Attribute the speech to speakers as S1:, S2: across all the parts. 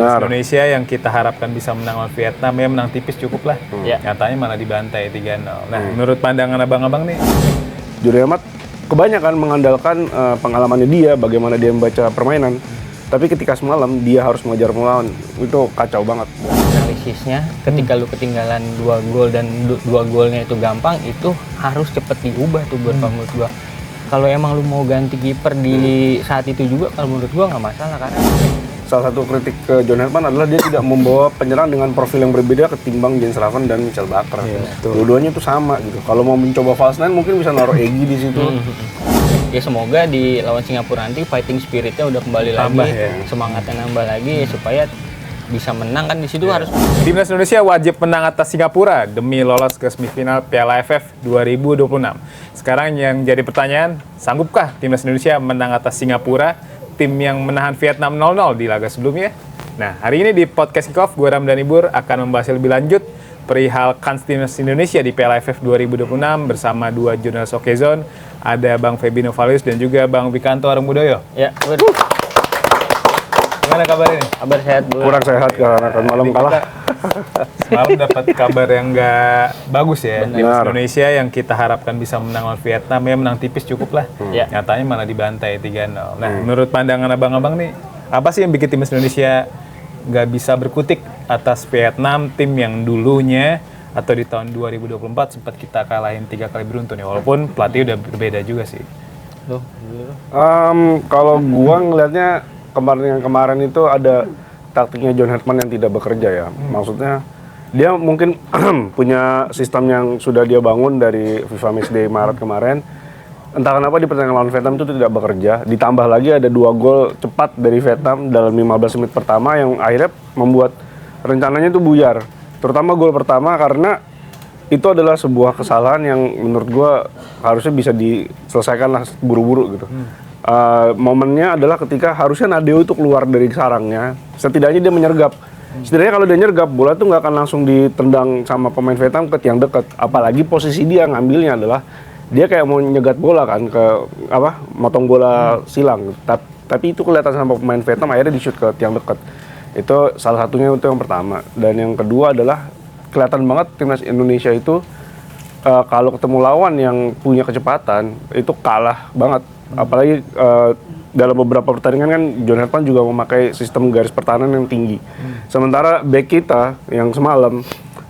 S1: Indonesia yang kita harapkan bisa menang lawan Vietnam ya menang tipis cukup lah. Nyatanya malah dibantai 3-0. Nah, menurut pandangan abang-abang nih,
S2: jujur amat kebanyakan mengandalkan pengalamannya dia, bagaimana dia membaca permainan. Tapi ketika semalam dia harus mengejar melawan, itu kacau banget.
S3: Analisisnya ketika lu ketinggalan 2 gol dan 2 golnya itu gampang, itu harus cepet diubah tuh buat menurut gua. Kalau emang lu mau ganti kiper di saat itu juga, kalau menurut gua nggak masalah karena
S2: salah satu kritik ke John Herdman adalah dia tidak membawa penyerang dengan profil yang berbeda ketimbang Jens Slaven dan Michel Bakker. Dua-duanya itu sama gitu. Kalau mau mencoba false nine mungkin bisa naruh Egy di situ.
S3: Ya semoga di lawan Singapura nanti fighting spiritnya udah kembali
S1: tambah
S3: lagi, semangatnya nambah lagi supaya bisa menang kan di situ harus.
S1: Timnas Indonesia wajib menang atas Singapura demi lolos ke semifinal Piala AFF 2026. Sekarang yang jadi pertanyaan, sanggupkah Timnas Indonesia menang atas Singapura, tim yang menahan Vietnam 0-0 di laga sebelumnya? Nah, hari ini di podcast Kickoff, gue Ramdan Ibur akan membahas lebih lanjut perihal kans Timnas Indonesia di Piala AFF 2026 bersama 2 jurnalis Okezone, ada Bang Feby Novalius dan juga Bang Wikanto Arengbudoyo.
S3: Ya,
S1: gimana kabarnya?
S3: Kabar sehat, Bu.
S2: Kurang sehat karena kan malam kalah.
S1: Semalam dapat kabar yang nggak bagus ya. Timnas
S2: Benar.
S1: Indonesia yang kita harapkan bisa menang lawan Vietnam ya menang tipis cukup lah. Nyatanya malah dibantai 3-0. Nah, menurut pandangan abang-abang nih, apa sih yang bikin Timnas Indonesia nggak bisa berkutik atas Vietnam, tim yang dulunya atau di tahun 2024 sempat kita kalahin 3 kali beruntun ya, walaupun pelatih udah berbeda juga sih.
S2: Kalau gua ngelihatnya kemarin itu ada taktiknya John Herdman yang tidak bekerja ya. Maksudnya dia mungkin punya sistem yang sudah dia bangun dari FIFA Matchday Maret kemarin. Entah kenapa di pertandingan lawan Vietnam itu tidak bekerja. Ditambah lagi ada 2 gol cepat dari Vietnam dalam 15 menit pertama yang akhirnya membuat rencananya itu buyar. Terutama gol pertama karena itu adalah sebuah kesalahan yang menurut gua harusnya bisa diselesaikan lah buru-buru gitu. Momennya adalah ketika harusnya Nadeo itu keluar dari sarangnya, setidaknya dia menyergap. Setidaknya kalau dia nyergap, bola tuh nggak akan langsung ditendang sama pemain Vietnam ke tiang dekat. Apalagi posisi dia ngambilnya adalah dia kayak mau nyegat bola kan ke motong bola silang. Tapi itu kelihatan sama pemain Vietnam akhirnya di shoot ke tiang dekat. Itu salah satunya itu yang pertama. Dan yang kedua adalah kelihatan banget timnas Indonesia itu kalau ketemu lawan yang punya kecepatan itu kalah banget. Apalagi dalam beberapa pertandingan kan John Herdman juga memakai sistem garis pertahanan yang tinggi. Sementara back kita yang semalam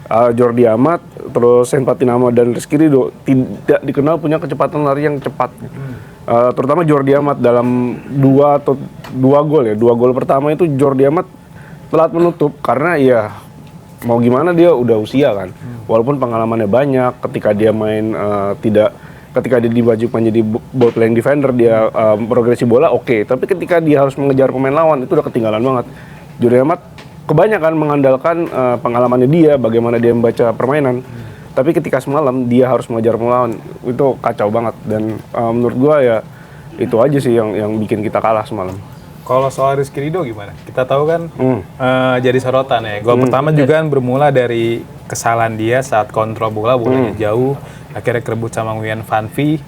S2: Jordi Amat, terus Sen Patinama dan Rizky Ridho tidak dikenal punya kecepatan lari yang cepat. Terutama Jordi Amat dalam 2 gol ya. 2 gol pertama itu Jordi Amat telat menutup karena ya mau gimana dia udah usia kan. Walaupun pengalamannya banyak ketika dia main ketika dia dibaju menjadi ball playing defender, dia progresi bola oke. Tapi ketika dia harus mengejar pemain lawan, itu udah ketinggalan banget. Jordi Amat kebanyakan mengandalkan pengalamannya dia, bagaimana dia membaca permainan. Tapi ketika semalam dia harus mengejar melawan, itu kacau banget. Dan menurut gua ya itu aja sih yang bikin kita kalah semalam.
S1: Kalau soal Rizky Ridho gimana? Kita tahu kan jadi sorotan ya. Gol pertama juga kan bermula dari kesalahan dia saat kontrol bolanya jauh, akhirnya kerebut sama Nguyen Van Vie,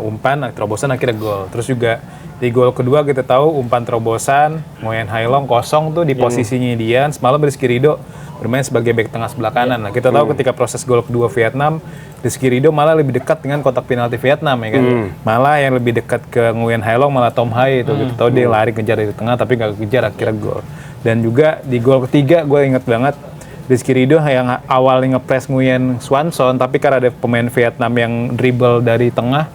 S1: umpan, terobosan akhirnya gol. Terus juga di gol kedua kita tahu umpan terobosan, Nguyen Hai Long kosong tuh di posisinya dia. Semalam Rizky Ridho bermain sebagai bek tengah sebelah kanan. Nah, kita tahu ketika proses gol kedua Vietnam, Rizky Ridho malah lebih dekat dengan kotak penalti Vietnam ya kan. Malah yang lebih dekat ke Nguyen Hai Long malah Tom Hai itu. Kita tahu dia lari kejar dari tengah tapi nggak kejar akhirnya gol. Dan juga di gol ketiga gue inget banget Rizky Ridho yang awalnya ngepres Nguyen Swanson, tapi karena ada pemain Vietnam yang dribble dari tengah,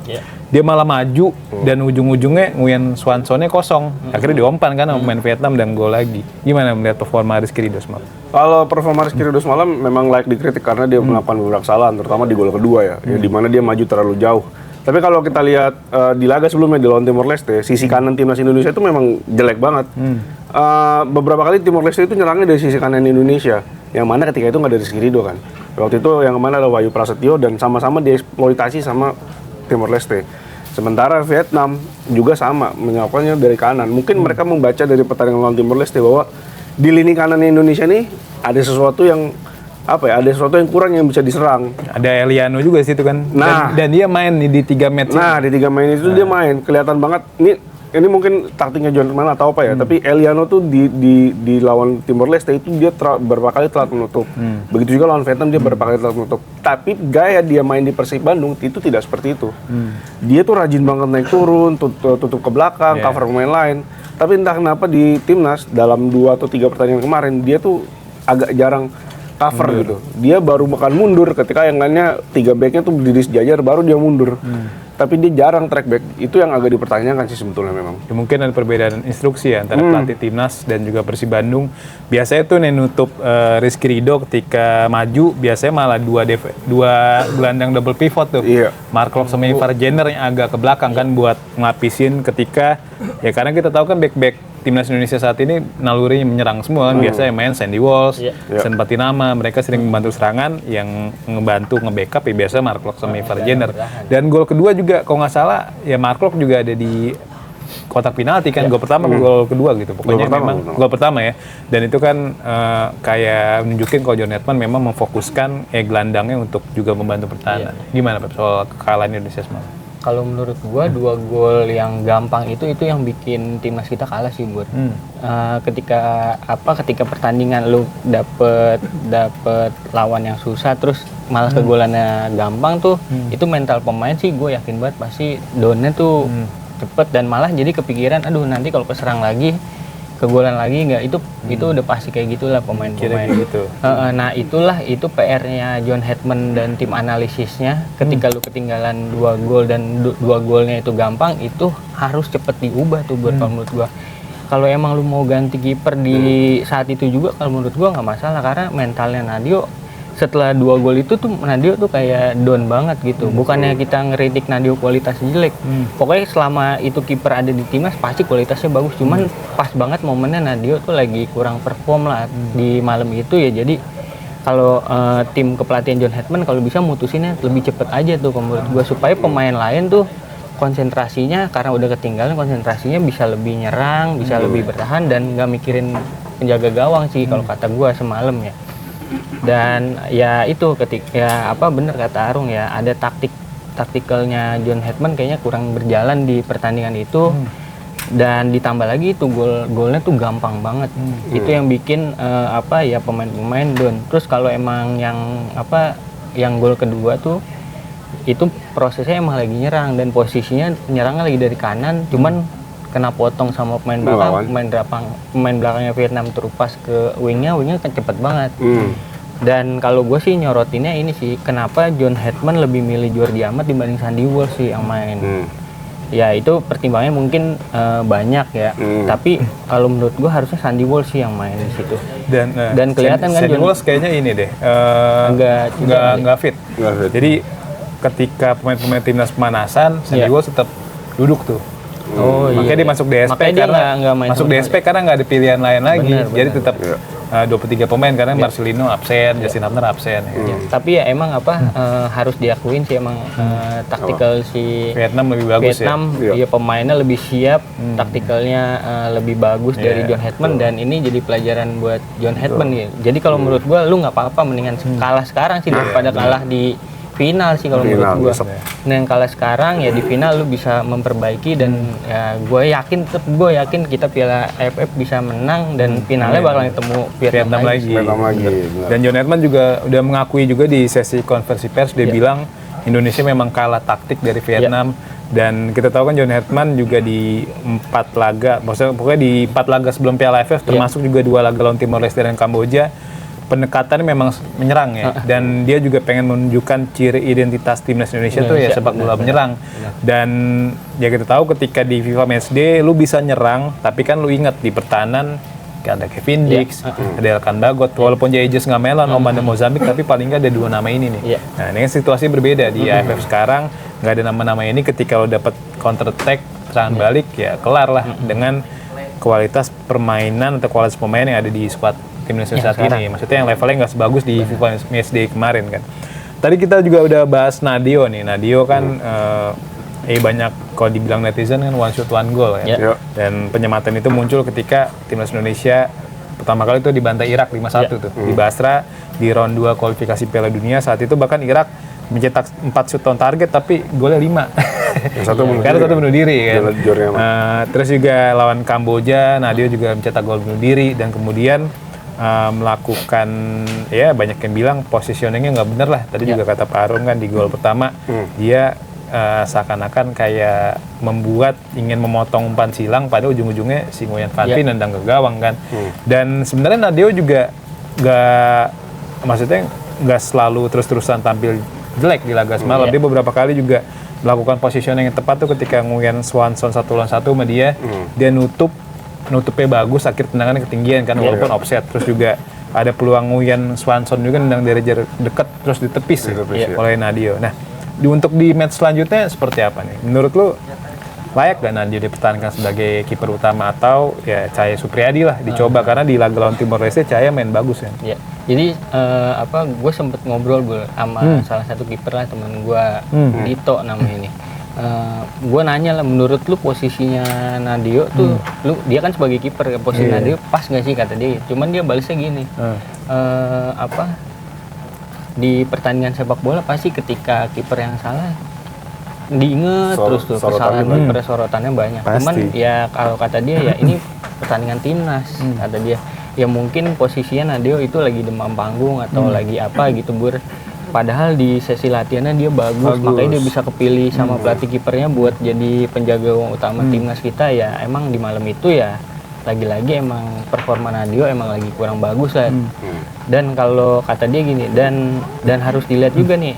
S1: dia malah maju dan ujung-ujungnya Nguyen Swansonnya kosong. Akhirnya diumpan kan sama pemain Vietnam dan gol lagi. Gimana melihat performa Rizky Ridho semalam?
S2: Kalau performa Rizky Ridho semalam memang layak dikritik karena dia melakukan beberapa kesalahan, terutama di gol kedua ya di mana dia maju terlalu jauh. Tapi kalau kita lihat di laga sebelumnya di lawan Timor Leste, sisi kanan timnas Indonesia itu memang jelek banget. Beberapa kali Timor Leste itu nyerangnya dari sisi kanan Indonesia, yang mana ketika itu nggak ada Rizky Ridho kan. Waktu itu yang kemana ada Wahyu Prasetyo dan sama-sama dieksploitasi sama Timor Leste. Sementara Vietnam juga sama menyerangnya dari kanan. Mungkin mereka membaca dari pertandingan lawan Timor Leste bahwa di lini kanan Indonesia nih ada sesuatu yang ada sesuatu yang kurang yang bisa diserang.
S1: Ada Eliano juga sih itu kan. Dan dia main di 3 match.
S2: Nah, di 3 match itu dia main. Kelihatan banget. Ini ini mungkin taktiknya John Hetman atau apa ya, tapi Eliano tuh di lawan Timor Leste itu dia beberapa kali telat menutup. Begitu juga lawan Vietnam dia beberapa kali telat menutup. Tapi gaya dia main di Persib Bandung itu tidak seperti itu. Dia tuh rajin banget naik turun, tutup ke belakang, cover pemain lain. Tapi entah kenapa di timnas dalam 2 atau 3 pertandingan kemarin dia tuh agak jarang cover gitu. Dia baru bakal mundur ketika yang lainnya 3 backnya tuh berdiri sejajar baru dia mundur. Tapi dia jarang track back. Itu yang agak dipertanyakan sih sebetulnya memang.
S1: Ya, mungkin ada perbedaan instruksi ya antara pelatih timnas dan juga Persib Bandung. Biasanya tuh nutup Rizky Ridho ketika maju biasanya malah dua gelandang double pivot tuh.
S2: Iya.
S1: Mark Klok sama Ivar Jenner yang agak ke belakang kan buat ngelapisin ketika ya karena kita tahu kan back timnas Indonesia saat ini nalurinya menyerang semua kan. Biasanya main Sandy Walsh, Sen Patinama, mereka sering membantu serangan, yang ngebantu nge-backup ya biasa Mark Klok sama Ivar Jenner. Dan gol kedua juga kalau nggak salah ya Mark Klok juga ada di kotak penalti kan, gol pertama gol kedua gitu pokoknya gol pertama ya. Dan itu kan kayak nunjukin kalau John Hetman memang memfokuskan gelandangnya untuk juga membantu pertahanan. Gimana Pak soal kekalahan Indonesia semalam?
S3: Kalau menurut gua 2 gol yang gampang itu yang bikin timnas kita kalah sih buat. Ketika pertandingan lu dapet lawan yang susah terus malah kegolannya gampang tuh, itu mental pemain sih gue yakin banget pasti downnya tuh cepet dan malah jadi kepikiran aduh nanti kalau keserang lagi kegolan lagi nggak, itu udah pasti kayak gitulah pemain-pemain
S1: gitu.
S3: Nah itu PR-nya John Hetman dan tim analisisnya ketika lu ketinggalan 2 gol dan 2 golnya itu gampang, itu harus cepet diubah tuh buat menurut gua. Kalau emang lu mau ganti kiper di saat itu juga kalau menurut gua nggak masalah karena mentalnya Nadio setelah 2 gol itu tuh Nadio tuh kayak down banget gitu. Bukannya kita ngeritik Nadio kualitasnya jelek. Pokoknya selama itu kiper ada di timnas pasti kualitasnya bagus. Cuman pas banget momennya Nadio tuh lagi kurang perform lah di malam itu ya. Jadi kalau tim kepelatihan John Hetman kalau bisa mutusinnya lebih cepet aja tuh menurut gua supaya pemain lain tuh konsentrasinya karena udah ketinggalan konsentrasinya bisa lebih nyerang, bisa lebih bertahan dan nggak mikirin penjaga gawang sih kalau kata gua semalam ya. Dan ya itu ketika bener kata Arung ya ada taktikalnya John Hetman kayaknya kurang berjalan di pertandingan itu. Dan ditambah lagi itu golnya tuh gampang banget. Itu yang bikin pemain-pemain down. Terus kalau emang yang gol kedua tuh itu prosesnya emang lagi nyerang dan posisinya nyerangnya lagi dari kanan cuman kena potong sama pemain belakangnya Vietnam terupas ke wingnya kan cepet banget. Dan kalau gue sih nyorotinnya ini sih kenapa John Hetman lebih milih Jordi Amat dibanding Sandy Walsh sih yang main. Ya itu pertimbangannya mungkin banyak ya. Tapi kalau menurut gue harusnya Sandy Walsh sih yang main di situ. Dan kelihatan kan
S1: Sandy Walsh kayaknya ini deh nggak fit. Jadi ketika pemain-pemain timnas pemanasan Sandy Walsh tetap duduk tuh. Makanya dia masuk DSP karena nggak ada pilihan lain lagi. Jadi tetap 23 pemain karena Marcelino absen, Justin Hubner absen.
S3: Tapi ya emang harus diakuin sih emang taktikal si
S1: Vietnam lebih bagus
S3: ya pemainnya lebih siap, taktikalnya lebih bagus dari John Hetman dan ini jadi pelajaran buat John Hetman ya. Jadi kalau menurut gua lu nggak apa-apa mendingan kalah sekarang sih daripada kalah di final sih kalau menurut gua. Nah yang kalah sekarang ya di final lu bisa memperbaiki dan ya gue yakin kita Piala AFF bisa menang dan finalnya bakal ketemu Vietnam lagi.
S1: Dan John Hetman juga udah mengakui juga di sesi konversi pers dia bilang Indonesia memang kalah taktik dari Vietnam. Dan kita tahu kan John Hetman juga di 4 laga, maksudnya pokoknya di 4 laga sebelum Piala AFF termasuk juga 2 laga lawan Timor Leste dan Kamboja. Pendekatannya memang menyerang ya, dan dia juga pengen menunjukkan ciri identitas timnas Indonesia tuh ya sepak bola menyerang. Dan ya kita tahu ketika di FIFA Matchday lu bisa nyerang, tapi kan lu ingat di pertahanan ada Kevin Dix, ada Elkan Bagot, walaupun Jayjes nggak main lawan Oman dan Mozambik, tapi paling nggak ada 2 nama ini nih. Nah ini kan situasi berbeda di AFF sekarang, nggak ada nama-nama ini. Ketika lo dapet counter attack serangan balik ya kelar lah dengan kualitas permainan atau kualitas pemain yang ada di squad timnas saat ini, maksudnya yang levelnya nggak sebagus di FIFA Matchday kemarin kan. Tadi kita juga udah bahas Nadio nih. Nadio kan banyak kalau dibilang netizen kan one shot one goal ya. Dan penyematan itu muncul ketika timnas Indonesia pertama kali itu dibantai Irak 5-1 tuh di Basra di round 2 kualifikasi Piala Dunia. Saat itu bahkan Irak mencetak 4 shoot on target tapi golnya 5.
S2: Yang satu bunuh
S1: Karena
S2: diri.
S1: satu bunuh diri kan.
S2: Jor-jornya mah.
S1: Terus juga lawan Kamboja, Nadio juga mencetak gol bunuh diri dan kemudian melakukan ya banyak yang bilang positioningnya nggak bener lah. Tadi juga kata Pak Arum kan di gol pertama dia seakan-akan kayak ingin memotong umpan silang pada ujung-ujungnya si Nguyen Van Veen nendang ke gawang kan. Dan sebenarnya Nadio juga nggak selalu terus-terusan tampil jelek di laga semalam. Dia beberapa kali juga melakukan positioning yang tepat tuh ketika Nguyen Swanson 1 lawan 1 sama dia nutupnya bagus, akhir tendangannya ketinggian kan walaupun offset. Terus juga ada peluang Nguyen Swanson juga nendang dari jarak dekat terus ditepis oleh Nadio. Nah, untuk di match selanjutnya seperti apa nih? Menurut lu layak gak Nadio dipertahankan sebagai kiper utama atau ya Cahaya Supriyadi lah dicoba karena di laga lawan Timor Leste Cahaya main bagus kan?
S3: Ya. Jadi gue sempet ngobrol sama salah satu kiper lah teman gue, Dito namanya ini. Gue nanya lah, menurut lu posisinya Nadio tuh, dia kan sebagai kiper, posisi Nadio pas nggak sih kata dia. Cuman dia balasnya gini, di pertandingan sepak bola pasti ketika kiper yang salah diinget terus tuh kesalahan kiper sorotannya banyak.
S1: Pasti.
S3: Cuman ya kalau kata dia ya ini pertandingan timnas kata dia. Ya mungkin posisinya Nadio itu lagi demam panggung atau lagi apa gitu padahal di sesi latihannya dia bagus. Makanya dia bisa kepilih sama pelatih kipernya buat jadi penjaga utama timnas kita. Ya emang di malam itu ya lagi-lagi emang performa Nadio emang lagi kurang bagus lah. Dan kalau kata dia gini, dan harus dilihat juga nih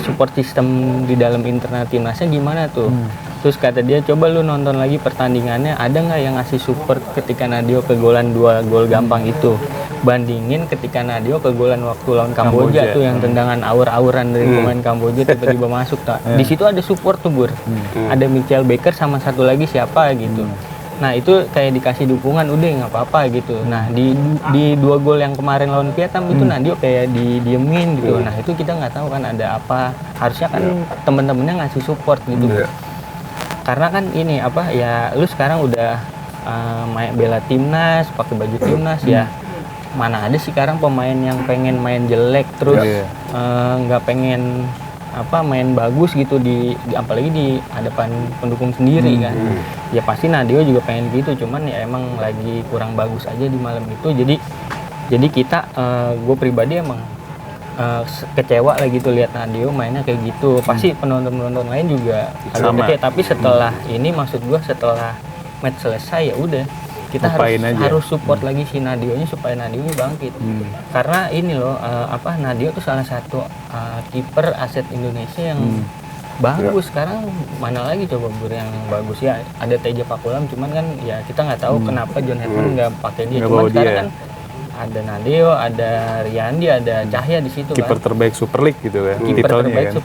S3: support system di dalam internal timnasnya gimana tuh. Terus kata dia, coba lu nonton lagi pertandingannya, ada nggak yang ngasih support ketika Nadio kegolan 2 gol gampang itu, bandingin ketika Nadio kegolan waktu lawan Kamboja tuh yang tendangan aur-auran dari pemain Kamboja tiba-tiba masuk. Di situ ada support tuh ada Michael Baker sama satu lagi siapa gitu. Nah itu kayak dikasih dukungan, udah nggak apa-apa gitu. Nah di 2 gol yang kemarin lawan Vietnam itu Nadio kayak didiemin gitu. Nah itu kita nggak tahu kan ada apa. Harusnya kan temen-temennya ngasih support gitu. Karena kan ini ya lu sekarang udah main bela timnas, pakai baju timnas ya. Mana ada sih sekarang pemain yang pengen main jelek terus nggak pengen main bagus gitu apalagi di hadapan pendukung sendiri kan. Ya pasti Nadio juga pengen gitu, cuman ya emang lagi kurang bagus aja di malam itu. Jadi kita gue pribadi emang kecewa lah gitu lihat Nadio mainnya kayak gitu. Pasti penonton lain juga agak kecewa, tapi setelah ini maksud gue setelah match selesai ya udah kita harus support lagi si Nadionya supaya Nadio ini bangkit. Karena ini loh Nadio tuh salah satu kiper aset Indonesia yang bagus. Sekarang mana lagi coba yang bagus ya, ada Teja Pakualam, cuman kan ya kita nggak tahu kenapa John Hetman nggak pakai dia. Cuman sekarang kan ada Nadio, ada Riyandi, ada Cahya di situ.
S1: Kiper terbaik Super League gitu kan.
S3: Kiper terbaik
S1: kan?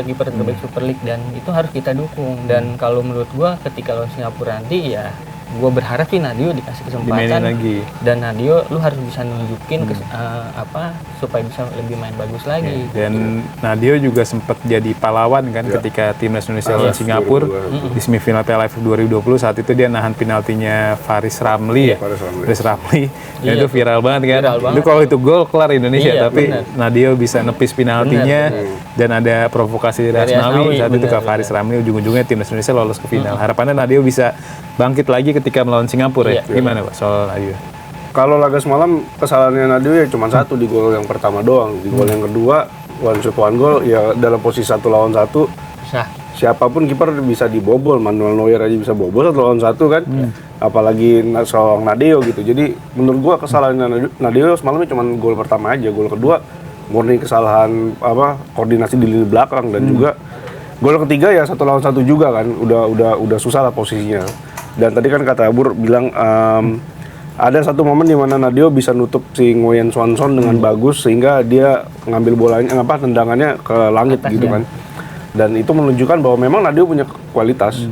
S3: kiper terbaik Super League, dan itu harus kita dukung. Dan kalau menurut gua ketika lawan Singapura nanti ya gua berharap sih Nadio dikasih kesempatan
S1: lagi.
S3: Dan Nadio lu harus bisa nunjukin supaya bisa lebih main bagus lagi.
S1: Dan Nadio juga sempat jadi pahlawan kan ketika timnas Indonesia lawan Singapura di semifinal Piala AFF 2020. Saat itu dia nahan penaltinya Faris Ramli Faris Ramli. Dan itu viral banget kan. Itu kalau itu gol kelar Indonesia, tapi Nadio bisa nepis penaltinya dan ada provokasi dari Asnawi saat itu ke Faris Ramli. Ujung-ujungnya timnas Indonesia lolos ke final. Harapannya Nadio bisa bangkit lagi ketika melawan Singapura ya. Gimana Pak soal Nadio?
S2: Kalau laga semalam kesalahannya Nadio ya cuma satu di gol yang pertama doang. Di gol yang kedua one shot one goal ya dalam posisi 1 lawan 1. Siapapun kiper bisa dibobol, Manuel Neuer aja bisa bobol 1 lawan 1 kan. Apalagi seorang Nadio gitu. Jadi menurut gua kesalahannya Nadio semalamnya cuma gol pertama aja. Gol kedua murni kesalahan koordinasi di lini belakang, dan juga gol ketiga ya 1 lawan 1 juga kan. Udah susah lah posisinya. Dan tadi kan kata Abur bilang ada satu momen di mana Nadio bisa nutup si Nguyen Swanson dengan bagus sehingga dia ngambil bolanya tendangannya ke langit gitu kan. Dan itu menunjukkan bahwa memang Nadio punya kualitas.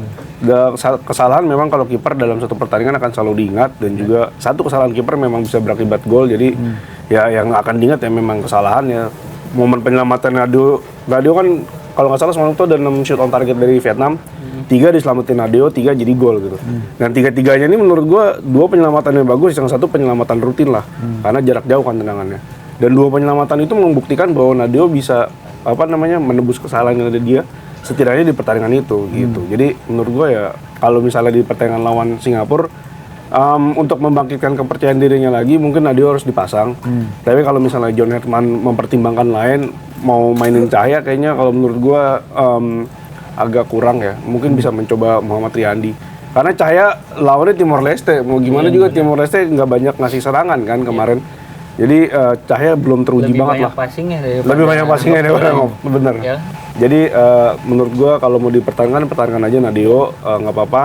S2: Kesalahan memang kalau kiper dalam satu pertandingan akan selalu diingat, dan juga satu kesalahan kiper memang bisa berakibat gol. Jadi ya yang akan diingat ya memang kesalahannya. Momen penyelamatan Nadio kan kalau nggak salah semalam itu ada 6 shoot on target dari Vietnam. 3 diselamatin Nadio, 3 jadi gol gitu. Dan 3-3-nya ini menurut gua 2 penyelamatannya bagus, yang 1 penyelamatan rutin lah. Karena jarak jauh kan tendangannya. Dan 2 penyelamatan itu membuktikan bahwa Nadio bisa menebus kesalahan yang ada dia setidaknya di pertandingan itu gitu. Jadi menurut gue ya kalau misalnya di pertandingan lawan Singapura untuk membangkitkan kepercayaan dirinya lagi mungkin Nadeo harus dipasang. Tapi kalau misalnya John Hetman mempertimbangkan lain mau mainin Cahya kayaknya kalau menurut gue agak kurang ya. Mungkin bisa mencoba Muhammad Riyandi. Karena Cahya lawannya Timor Leste, mau gimana juga Timor Leste nggak banyak ngasih serangan kan kemarin. Jadi Cahya belum teruji
S3: lebih
S2: banget
S3: banyak
S2: lah.
S3: passingnya daripada
S2: Lebih banyak passingnya daripada bener.
S3: Ya.
S2: Jadi menurut gua kalau mau pertahankan aja Nadeo nggak apa-apa.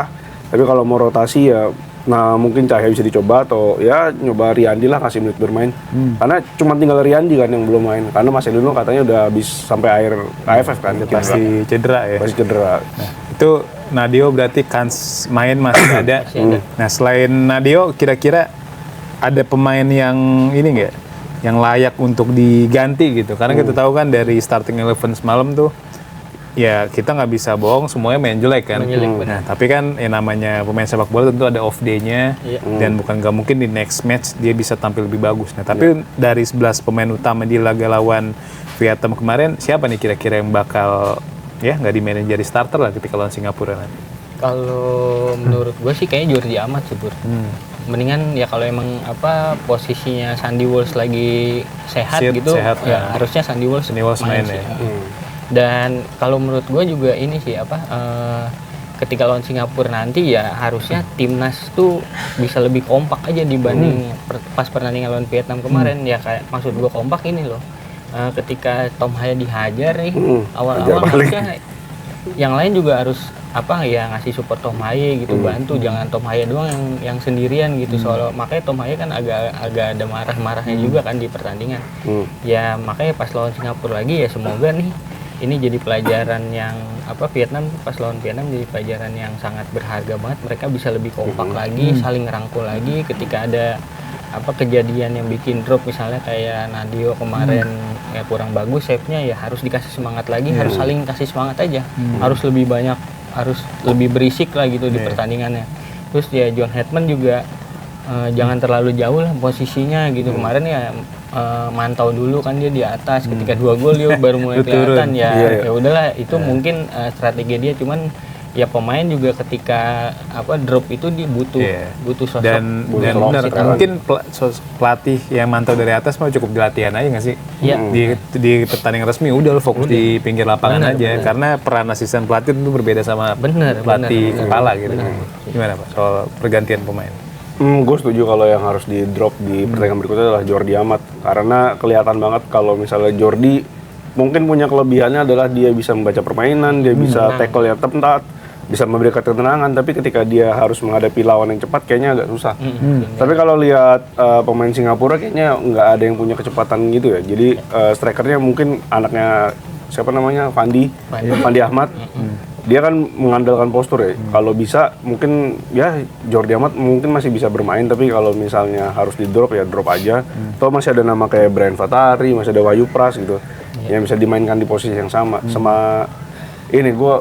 S2: Tapi kalau mau rotasi ya, nah mungkin Cahya bisa dicoba atau ya nyoba Riyandi lah kasih menit bermain. Karena cuma tinggal Riyandi kan yang belum main. Karena Marcelino katanya udah habis sampai akhir AFF kan.
S1: Pasti cedera ya.
S2: Pasti cedera.
S1: Nah, itu Nadeo berarti kans main masih ada. Nah, selain Nadeo kira-kira ada pemain yang ini nggak? Yang layak untuk diganti gitu. Karena kita tahu kan dari starting 11 semalam tuh ya kita nggak bisa bohong semuanya main jelek kan. Nah, tapi kan namanya pemain sepak bola tentu ada off day-nya dan bukan nggak mungkin di next match dia bisa tampil lebih bagus. Nah, tapi dari 11 pemain utama di laga lawan Vietnam kemarin siapa nih kira-kira yang bakal ya nggak dimainin jadi starter lah ketika lawan Singapura nanti?
S3: Kalau menurut gue sih kayaknya Jordi Amat sih, Bur. Mendingan ya kalau emang posisinya Sandy Walsh lagi sehat gitu, ya harusnya Sandy Walsh main
S1: ya.
S3: Dan kalau menurut gue juga ini sih ketika lawan Singapura nanti ya harusnya timnas tuh bisa lebih kompak aja dibanding pas pertandingan lawan Vietnam kemarin. Ya kayak maksud gue kompak ini loh. Ketika Tom Haya dihajar nih awal-awal harusnya yang lain juga harus ngasih support Tom Haya gitu, bantu, jangan Tom Haya doang yang sendirian gitu. Soalnya makanya Tom Haya kan agak ada marah-marahnya juga kan di pertandingan. Ya makanya pas lawan Singapura lagi ya semoga nih ini jadi pelajaran yang Vietnam pas lawan Vietnam jadi pelajaran yang sangat berharga banget. Mereka bisa lebih kompak lagi, saling ngerangkul lagi ketika ada kejadian yang bikin drop misalnya kayak Nadeo kemarin ya kurang bagus save-nya, ya harus dikasih semangat lagi, harus saling kasih semangat aja. Harus lebih banyak, harus lebih berisik lah gitu di pertandingannya. Terus ya John Hetman juga jangan terlalu jauh lah posisinya gitu. Kemarin ya mantau dulu kan dia di atas, ketika 2 gol dia baru mulai kelihatan ya. Ya udahlah itu mungkin strategi dia, cuman ya pemain juga ketika drop itu butuh sosok
S1: dan benar mungkin pelatih yang mantau dari atas mau cukup di latihan aja nggak sih? Di pertandingan resmi udah fokus di pinggir lapangan aja. Karena peran asisten pelatih itu berbeda sama pelatih kepala gitu. Gimana Pak soal pergantian pemain?
S2: Gue setuju kalau yang harus di drop di pertandingan berikutnya adalah Jordi Amat, karena kelihatan banget kalau misalnya Jordi mungkin punya kelebihannya adalah dia bisa membaca permainan, dia bisa tackle yang tepat, bisa memberikan ketenangan, tapi ketika dia harus menghadapi lawan yang cepat kayaknya agak susah. Tapi kalau lihat pemain Singapura kayaknya nggak ada yang punya kecepatan gitu ya. Jadi strikernya mungkin anaknya siapa namanya Fandi Ahmad. Dia kan mengandalkan postur ya. Kalau bisa mungkin ya Jordi Amat mungkin masih bisa bermain, tapi kalau misalnya harus di drop ya drop aja. Atau masih ada nama kayak Brian Fatari, masih ada Wahyu Pras gitu. Yang bisa dimainkan di posisi yang sama. Sama ini gue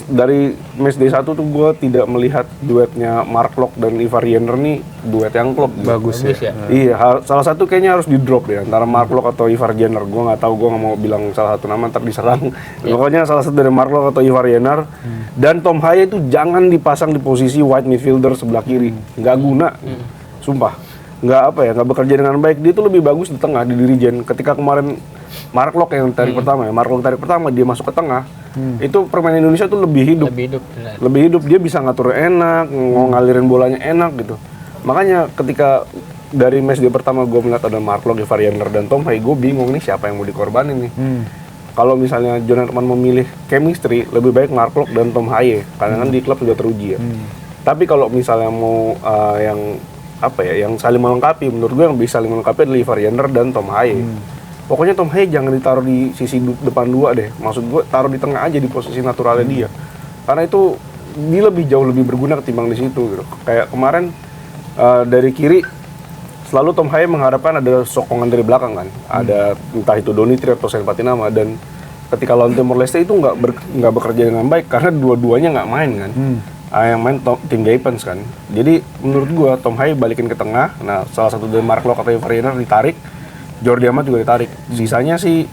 S2: dari match day 1 tuh gue tidak melihat duetnya Mark Locke dan Ivar Jenner nih duet yang klop gitu.
S1: Bagus ya.
S2: Iya, salah satu kayaknya harus di drop deh antara Mark Locke atau Ivar Jenner. Gue nggak tahu, gue nggak mau bilang salah satu nama ntar diserang. Pokoknya salah satu dari Mark Locke atau Ivar Jenner. Dan Tom Haya itu jangan dipasang di posisi wide midfielder sebelah kiri, nggak guna, sumpah. Nggak bekerja dengan baik. Dia tuh lebih bagus di tengah, di dirijen. Ketika kemarin Mark Locke yang tarik pertama dia masuk ke tengah. Itu permainan Indonesia tuh lebih hidup. Lebih hidup, dia bisa ngatur enak, ngalirin bolanya enak gitu. Makanya ketika dari match dia pertama gue melihat ada Mark Locke, Ivar Jenner dan Tom Haya, gue bingung nih siapa yang mau dikorbanin nih. Kalau misalnya John Hetman memilih chemistry, lebih baik Mark Locke dan Tom Haya, karena kan di klub sudah teruji ya. Tapi kalau misalnya mau yang saling melengkapi, menurut gue yang bisa saling melengkapi adalah Ivar Jenner dan Tom Haya. Pokoknya Tom Haya jangan ditaruh di sisi depan 2 deh. Maksud gue taruh di tengah aja di posisi naturalnya dia. Karena itu dia jauh lebih berguna ketimbang di situ gitu. Kayak kemarin dari kiri selalu Tom Haya mengharapkan ada sokongan dari belakang kan. Ada entah itu Donitri atau Sen Patinama, dan ketika lawan Timor Leste itu nggak bekerja dengan baik karena dua-duanya nggak main kan. Yang main tim Gaipens kan. Jadi menurut gue Tom Haya balikin ke tengah. Nah, salah satu dari Mark Locke atau Ivar Jenner ditarik, Jordi Amat juga ditarik. Sisanya sih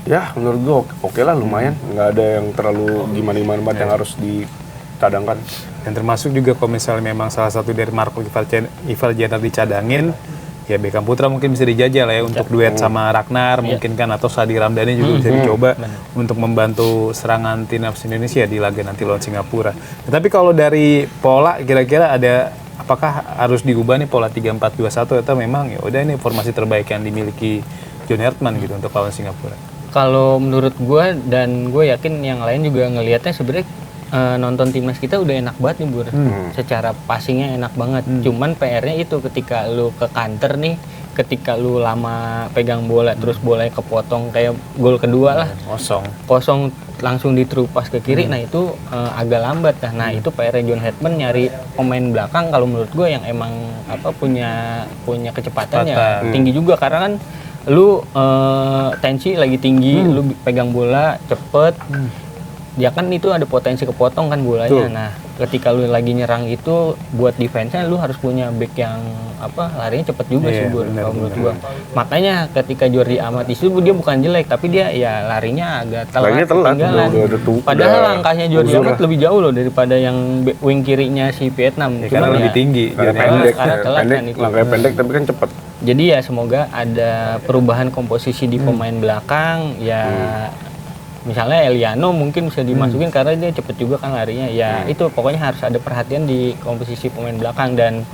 S2: Ya menurut gue oke lah, lumayan, nggak ada yang terlalu gimana banget yang harus dicadangkan.
S1: Dan termasuk juga kalau misalnya memang salah satu dari Marco Ival Jenner dicadangin, ya Beckham Putra mungkin bisa dijajal ya untuk duet sama Ragnar mungkin kan, atau Sadi Ramdhani juga bisa dicoba untuk membantu serangan timnas Indonesia di laga nanti lawan Singapura. Nah, tapi kalau dari pola kira-kira ada apakah harus diubah nih pola 3-4-2-1 atau memang ya udah ini formasi terbaik yang dimiliki John Hertman gitu untuk lawan Singapura?
S3: Kalau menurut gue dan gue yakin yang lain juga ngelihatnya sebenarnya nonton timnas kita udah enak banget nih Bur. Secara passingnya enak banget. Cuman PR-nya itu ketika lu ke counter nih, ketika lu lama pegang bola terus bolanya kepotong kayak gol kedua lah. Kosong langsung ditrupas ke kiri. Nah itu agak lambat lah. Nah itu PR-nya John Hertman nyari pemain belakang kalau menurut gue yang emang punya kecepatan ya tinggi juga, karena kan lu tensi lagi tinggi, lu pegang bola cepet, ya kan itu ada potensi kepotong kan bolanya. Nah ketika lu lagi nyerang itu buat defense-nya lu harus punya back yang larinya cepet juga sih kalau menurut gua. Makanya ketika Jordi Amat itu dia bukan jelek, tapi dia ya larinya agak telat, ketinggalan. Padahal langkahnya Jordi Amat lebih jauh loh daripada yang wing kirinya si Vietnam.
S1: Ya, karena lebih tinggi,
S3: karena telat kan itu.
S2: Langkahnya pendek tapi kan cepet.
S3: Jadi ya semoga ada perubahan komposisi di pemain belakang ya. Misalnya Eliano mungkin bisa dimasukin karena dia cepet juga kan larinya. Ya itu pokoknya harus ada perhatian di komposisi pemain belakang, dan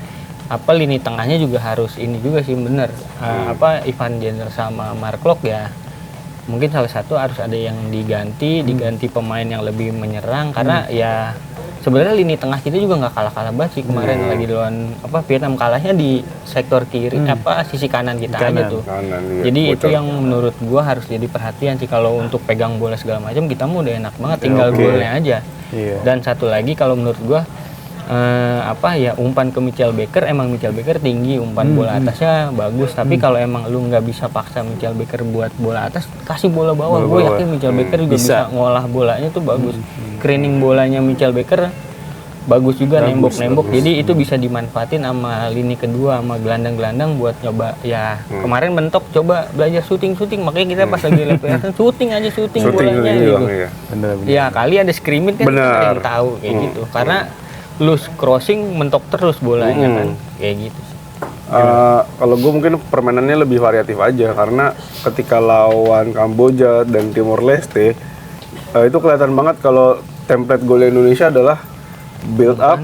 S3: lini tengahnya juga harus ini juga sih bener. Ivan Jenner sama Mark Klok ya. Mungkin salah satu harus ada yang diganti pemain yang lebih menyerang, karena ya sebenarnya lini tengah kita juga nggak kalah banget sih kemarin lagi lawan Vietnam, kalahnya di sektor kiri sisi kanan kita aja tuh. Jadi itu yang menurut gua harus jadi perhatian sih, kalau untuk pegang bola segala macam kita mau udah enak banget, tinggal golnya aja. Dan satu lagi kalau menurut gua umpan ke Mitchell Baker, emang Mitchell Baker tinggi, umpan bola atasnya bagus, tapi kalau emang lu nggak bisa paksa Mitchell Baker buat bola atas, kasih bola bawah. Gue yakin Mitchell Baker juga bisa ngolah bolanya tuh bagus. Screening bolanya Mitchell Baker bagus juga, nembok. Jadi itu bisa dimanfaatin sama lini kedua, sama gelandang-gelandang buat nyoba ya. Kemarin Bentok coba belajar syuting, makanya kita pas lagi latihan syuting bolanya gitu. Ya kali ada scrimmage kan kita yang tahu kayak gitu. Karena loose crossing mentok terus bolanya kan kayak gitu.
S2: Kalau gue mungkin permainannya lebih variatif aja, karena ketika lawan Kamboja dan Timor Leste itu kelihatan banget kalau template gol Indonesia adalah build up,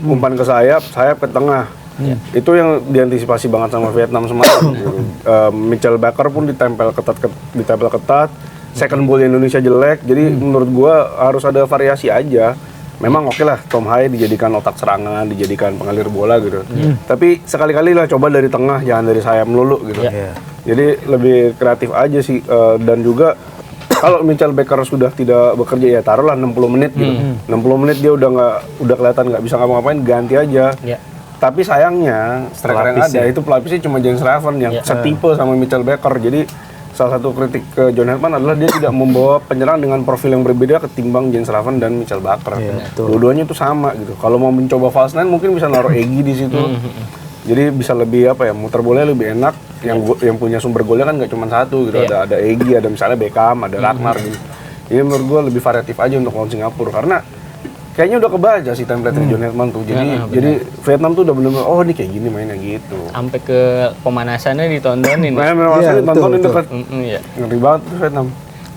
S2: umpan ke sayap ke tengah. Itu yang diantisipasi banget sama Vietnam semalam. Mitchell Baker pun ditempel ketat. Second ball Indonesia jelek. Jadi menurut gue harus ada variasi aja. Memang oke lah Tom Hai dijadikan otak serangan, dijadikan pengalir bola gitu. Tapi sekali-kali lah coba dari tengah, jangan dari sayap melulu gitu. Jadi lebih kreatif aja sih. Dan juga kalau Mitchell Baker sudah tidak bekerja ya taruhlah 60 menit gitu. 60 menit dia udah kelihatan nggak bisa ngapa-ngapain, ganti aja. Tapi sayangnya striker yang ada itu pelapisnya cuma Jens Raven yang setipe sama Mitchell Baker. Jadi salah satu kritik ke John Hertman adalah dia tidak membawa penyerang dengan profil yang berbeda ketimbang Jens Raven dan Mitchell Baker. Dua-duanya itu sama gitu. Kalau mau mencoba false nine mungkin bisa naruh Egy di situ. Jadi bisa lebih muter bolanya lebih enak. Yang punya sumber golnya kan nggak cuma satu gitu. Ada Egy, ada misalnya Beckham, ada Ragnar gitu. Jadi menurut gue lebih variatif aja untuk lawan Singapura, karena kayaknya udah kebaca sih template John Hertman tuh. Jadi Vietnam tuh udah bener-bener ini kayak gini mainnya gitu.
S3: Sampai ke pemanasannya ditontonin.
S2: Ditontonin dekat. Ngeri banget tuh Vietnam.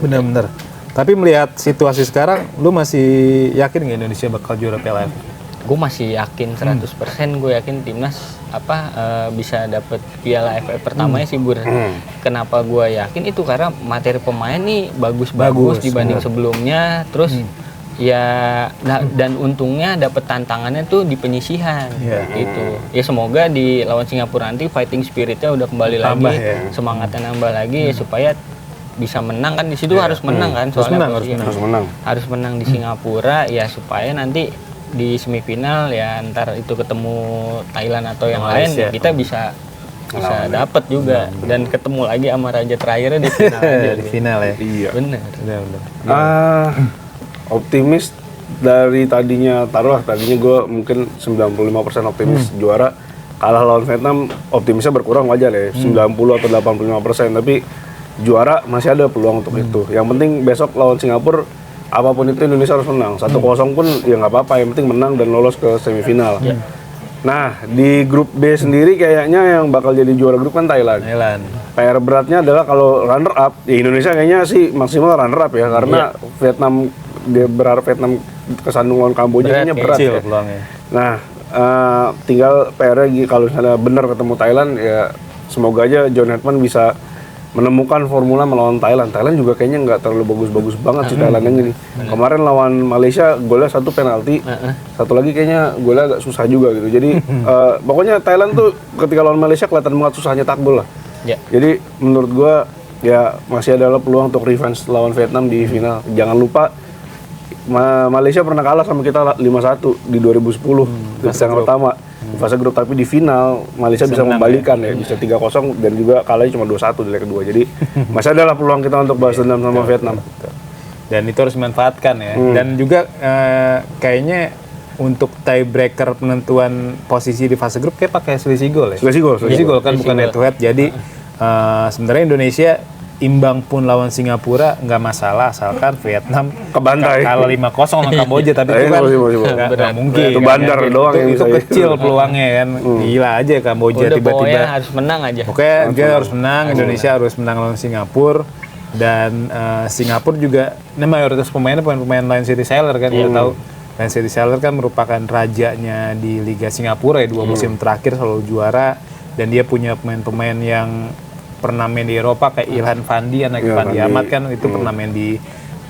S1: Bener-bener. Tapi melihat situasi sekarang, lu masih yakin nggak Indonesia bakal juara Piala AFF?
S3: Gue masih yakin 100%. Gue yakin timnas bisa dapet Piala AFF pertamanya sih Bur. Kenapa gue yakin itu karena materi pemain nih bagus dibanding sebelumnya. Terus dan untungnya dapet tantangannya tuh di penyisihan gitu. Ya semoga di lawan Singapura nanti fighting spiritnya udah kembali lagi, semangatnya nambah lagi supaya bisa menang kan. Di situ harus menang kan, soalnya harus menang di Singapura ya, supaya nanti di semifinal ya ntar itu ketemu Thailand atau yang lain ya, kita bisa dapat juga dan ketemu lagi sama raja terakhirnya di final aja.
S1: Di final ya.
S2: Iya.
S3: Benar.
S2: Optimis dari tadinya gue mungkin 95% optimis juara, kalah lawan Vietnam optimisnya berkurang wajar ya, 90 atau 85%, tapi juara masih ada peluang untuk itu. Yang penting besok lawan Singapura apapun itu Indonesia harus menang. 1-0 pun ya nggak apa-apa, yang penting menang dan lolos ke semifinal. Nah, di grup B sendiri kayaknya yang bakal jadi juara grup kan Thailand. PR beratnya adalah kalau runner up, ya Indonesia kayaknya sih maksimal runner up ya, karena Vietnam, dia berharap Vietnam kesandung lawan Kamboja kayaknya berat ya. Nah, tinggal PR-nya kalau misalnya benar ketemu Thailand, ya semoga aja John Hetman bisa menemukan formula melawan Thailand. Thailand juga kayaknya nggak terlalu bagus-bagus banget sih Thailand yang ini. Kemarin lawan Malaysia golnya 1 penalti, satu lagi kayaknya golnya agak susah juga gitu. Jadi pokoknya Thailand tuh ketika lawan Malaysia kelihatan banget susahnya nyetak gol lah. Jadi menurut gua ya masih ada peluang untuk revenge lawan Vietnam di final. Jangan lupa Malaysia pernah kalah sama kita 5-1 di 2010 di yang pertama. Fase grup, tapi di final Malaysia bisa membalikan ya, bisa 3-0 dan juga kalahnya cuma 2-1 di leg kedua. Jadi masih ada peluang kita untuk balas dendam sama Vietnam.
S1: Dan itu harus dimanfaatkan ya. Dan juga kayaknya untuk tiebreaker penentuan posisi di fase grup kayak pakai selisih gol ya. Selisih gol kan bukan head to head. Jadi sebenarnya Indonesia imbang pun lawan Singapura nggak masalah, asalkan Vietnam
S2: kebantai
S1: kalau 5-0 lawan Kamboja, tapi itu kan nggak mungkin.
S2: Itu bandar
S1: kan,
S2: doang
S1: itu kecil peluangnya kan. Gila aja Kamboja tiba-tiba
S3: harus menang aja.
S1: Oke, dia harus menang, Indonesia harus menang lawan Singapura. Dan Singapura juga, ini mayoritas pemainnya pemain Lion City Sailor kan, kita tahu Lion City Sailor kan merupakan rajanya di Liga Singapura ya, 2 musim terakhir selalu juara, dan dia punya pemain-pemain yang pernah main di Eropa kayak Ilhan Fandi, anak Fandi Ahmad kan itu pernah main di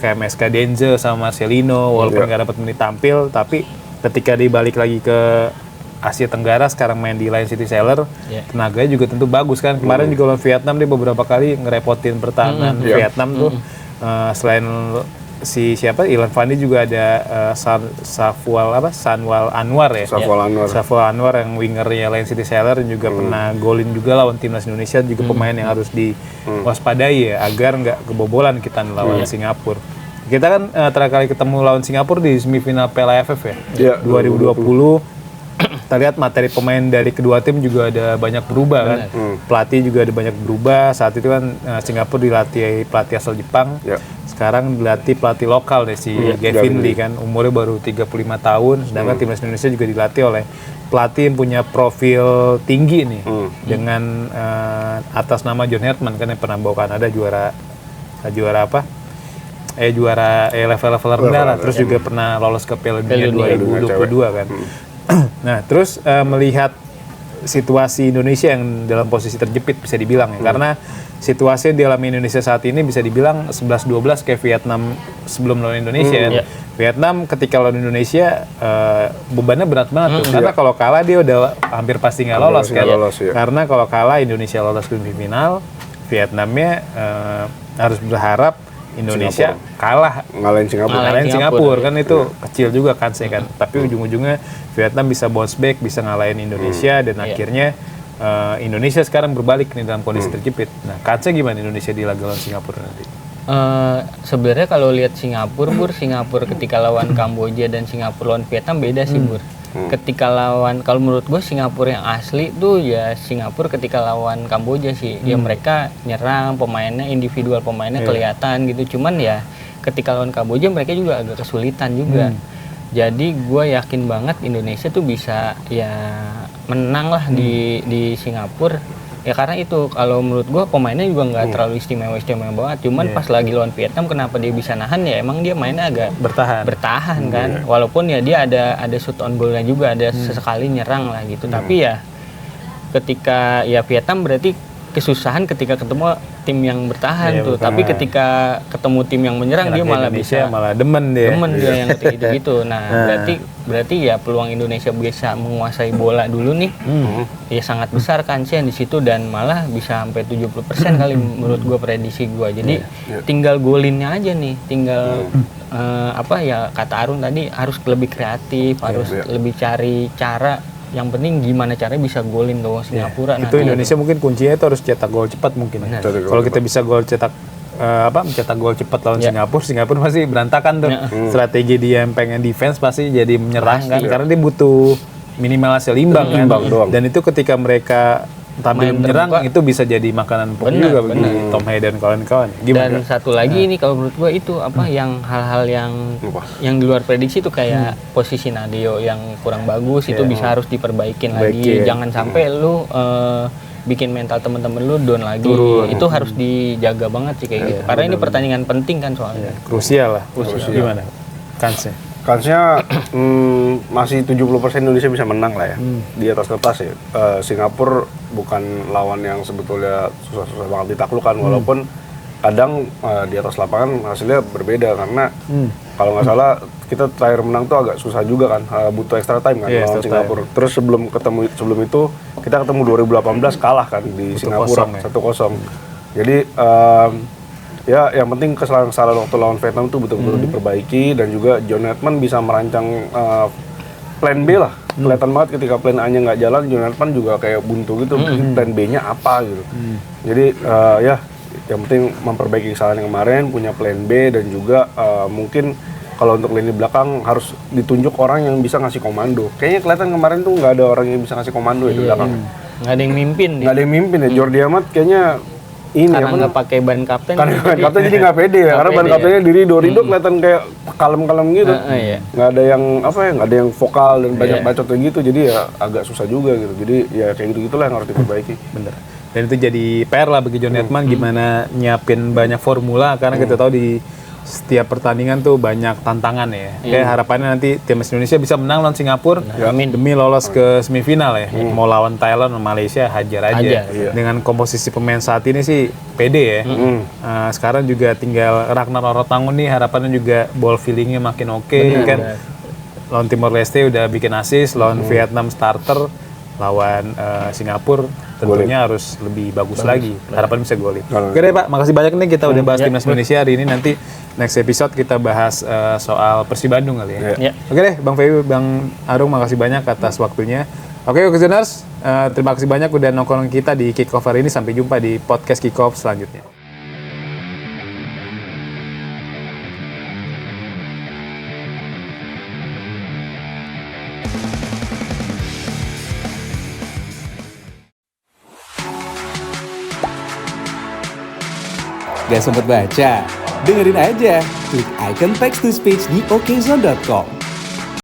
S1: KMSK Denzel sama Marcelino, walaupun nggak dapat menit tampil, tapi ketika dibalik lagi ke Asia Tenggara sekarang main di Lion City Sailor, tenaganya juga tentu bagus kan. Kemarin juga lawan Vietnam dia beberapa kali ngerepotin pertahanan Vietnam tuh. Selain si siapa Ilhan Fandi juga ada Sanwal Anwar ya. Sanwal Anwar yang wingernya Lion City Sailor juga pernah golin juga lawan timnas Indonesia, juga pemain yang harus diwaspadai ya agar nggak kebobolan kita lawan Singapura. Kita kan terakhir kali ketemu lawan Singapura di semifinal Piala AFF ya. 2020. Kita lihat materi pemain dari kedua tim juga ada banyak berubah kan. Pelatih juga ada banyak berubah. Saat itu kan Singapura dilatih pelatih asal Jepang. Sekarang dilatih pelatih lokal deh si Gavin Lee kan, umurnya baru 35 tahun. Sedangkan timnas Indonesia juga dilatih oleh pelatih yang punya profil tinggi nih. Dengan atas nama John Hetman kan yang pernah bawa Kanada juara apa? Juara level-level rendah lah. Terus juga pernah lolos ke Piala Dunia 2022 kan. Nah, terus melihat situasi Indonesia yang dalam posisi terjepit bisa dibilang ya, karena situasi di dalam Indonesia saat ini bisa dibilang 11-12 kayak Vietnam sebelum lawan Indonesia kan. Vietnam ketika lawan Indonesia bebannya berat banget tuh, karena kalau kalah dia udah hampir pasti nggak lolos kan. Karena kalau kalah Indonesia lolos ke semifinal, Vietnamnya harus berharap Indonesia kalah ngalahin Singapura kan, itu kecil juga kan saya kan, tapi ujung-ujungnya Vietnam bisa bounce back, bisa ngalahin Indonesia dan akhirnya Indonesia sekarang berbalik nih dalam kondisi terjepit. Nah, kansnya gimana Indonesia di laga lawan Singapura nanti?
S3: Sebenarnya kalau lihat Singapura ketika lawan Kamboja dan Singapura lawan Vietnam beda sih Ketika lawan, kalau menurut gue Singapura yang asli tuh ya Singapura ketika lawan Kamboja sih. Ya mereka nyerang, pemainnya individual pemainnya kelihatan gitu. Cuman ya ketika lawan Kamboja mereka juga agak kesulitan juga. Jadi gue yakin banget Indonesia tuh bisa ya menang lah di Singapura. Ya karena itu kalau menurut gue pemainnya juga nggak terlalu istimewa banget. Cuman pas lagi lawan Vietnam kenapa dia bisa nahan ya emang dia mainnya agak bertahan kan. Walaupun ya dia ada shoot on goalnya juga, ada sesekali nyerang lah gitu. Tapi ya ketika ya Vietnam berarti kesusahan ketika ketemu tim yang bertahan tuh. Tapi ketika ketemu tim yang menyerang dia malah
S1: Indonesia malah demen dia
S3: yang gitu. Nah, berarti ya peluang Indonesia bisa menguasai bola dulu nih. Ya sangat besar kansnya di situ dan malah bisa sampai 70% kali menurut gua, prediksi gua. Jadi tinggal golinnya aja nih. Tinggal apa ya kata Arun tadi, harus lebih kreatif, harus lebih cari cara. Yang penting gimana caranya bisa golin lawan Singapura.
S1: Itu Indonesia mungkin kuncinya itu harus cetak gol cepat mungkin. Kalau kita bisa mencetak gol cepat lawan Singapura pasti berantakan tuh. Strategi dia yang pengen defense pasti jadi menyerang kan, karena dia butuh minimal hasil imbang kan. Dan itu ketika mereka tampil
S3: main
S1: menyerang
S3: terbuka.
S1: itu bisa jadi makanan pokok
S3: Benar,
S1: juga bagi Tom Hay dan kawan-kawan.
S3: Dan satu lagi ini kalau menurut gua itu yang hal-hal
S2: Apa?
S3: yang di luar prediksi tuh kayak posisi Nadeo yang kurang bagus itu bisa harus diperbaikin lagi. Jangan sampai lu bikin mental temen-temen lu down lagi. Itu harus dijaga banget sih kayak gitu. Karena ini pertandingan penting kan soalnya.
S1: Krusial lah. Gimana?
S2: Kansnya masih 70% Indonesia bisa menang lah ya. Di atas kertas ya. Singapura bukan lawan yang sebetulnya susah-susah banget ditaklukkan, walaupun kadang di atas lapangan hasilnya berbeda karena kalau nggak salah kita terakhir menang tuh agak susah juga kan, butuh extra time kan lawan Singapura. Terus sebelum itu kita ketemu 2018 kalah kan di Singapura 1-0. Jadi ya yang penting kesalahan waktu lawan Vietnam itu betul-betul diperbaiki, dan juga John Hedman bisa merancang plan B lah. Kelihatan banget ketika plan A-nya nggak jalan, John Hedman juga kayak buntu gitu, plan B-nya apa gitu. Jadi ya yang penting memperbaiki kesalahan yang kemarin, punya plan B, dan juga mungkin kalau untuk lini belakang harus ditunjuk orang yang bisa ngasih komando. Kayaknya kelihatan kemarin tuh nggak ada orang yang bisa ngasih komando ya di belakang.
S3: Nggak ada yang mimpin.
S2: Nggak ada yang mimpin ya. Jordi Amat kayaknya ini
S3: karena nggak pakai ban kapten.
S2: Karena ban kapten jadi nggak pede ya. Karena ban kaptennya diri Dorido kelihatan kayak kalem-kalem gitu. Nggak ada yang nggak ada yang vokal dan banyak bacot kayak gitu. Jadi ya agak susah juga gitu. Jadi ya kayak gitu-gitulah yang harus diperbaiki.
S1: Bener. Dan itu jadi PR lah bagi John Hedman gimana nyiapin banyak formula, karena kita tahu di setiap pertandingan tuh banyak tantangan ya. Kayak harapannya nanti timnas Indonesia bisa menang lawan Singapura demi lolos ke semifinal ya. Mau lawan Thailand, Malaysia hajar aja. Dengan komposisi pemain saat ini sih pede ya. Sekarang juga tinggal Ragnar Orotangun nih, harapannya juga ball feelingnya makin oke kan. Lawan Timor Leste udah bikin assist, lawan Vietnam starter, lawan Singapura tentunya harus lebih bagus lagi. Harapan bisa golin. Oke deh Pak, makasih banyak nih kita udah bahas timnas Indonesia hari ini. Nanti next episode kita bahas soal Persib Bandung kali ya. Oke deh, Bang Feby, Bang Arung, makasih banyak atas waktunya. Oke, Okezoners, terima kasih banyak udah nongkrong kita di Kick Off hari ini. Sampai jumpa di podcast Kick Off selanjutnya.
S4: Gak sempet baca? Dengerin aja, klik icon text to speech di okezone.com.